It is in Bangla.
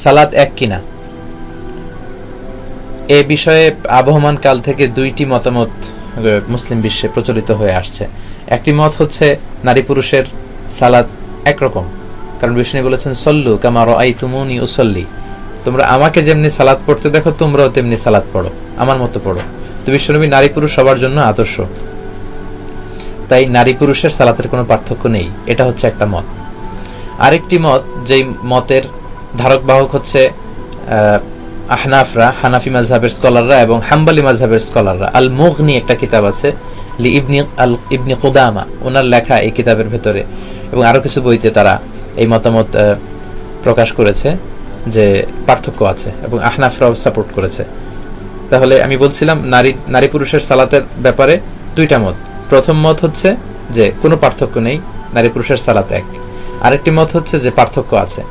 সালাত এক কিনা, এ বিষয়ে আবহমান কাল থেকে দুইটি মতামত মুসলিম বিশ্বে প্রচলিত হয়ে আসছে। একটি মত হচ্ছে নারী পুরুষের সালাত একরকম, কারণ বিষ্ণু বলেছেন সল্লু কামা রাআইতুমুনি উসাল্লি, তোমরা আমাকে যেমনি সালাত পড়তে দেখো তোমরাও তেমনি সালাত পড়ো, আমার মতো পড়ো। তো বিশ্বনবী নারী পুরুষ সবার জন্য আদর্শ, তাই নারী পুরুষের সালাতের কোনো পার্থক্য নেই, এটা হচ্ছে একটা মত। আরেকটি মত, যেই মতের ধারক বাহক হচ্ছে আহনাফরা, হানাফি মাযহাবের স্কলাররা এবং হাম্বলি মাযহাবের স্কলাররা। আল মুগনি একটা কিতাব আছে লি ইবনি কুদামা, ওনার লেখা এই কিতাবের ভেতরে এবং আরো কিছু বইতে তারা এই মতামত প্রকাশ করেছে যে পার্থক্য আছে, এবং আহনাফরাও সাপোর্ট করেছে। তাহলে আমি বলছিলাম নারী পুরুষের সালাতের ব্যাপারে দুইটা মত। প্রথম মত হচ্ছে যে কোনো পার্থক্য নেই, নারী পুরুষের সালাত এক। আরেকটি মত হচ্ছে যে পার্থক্য আছে।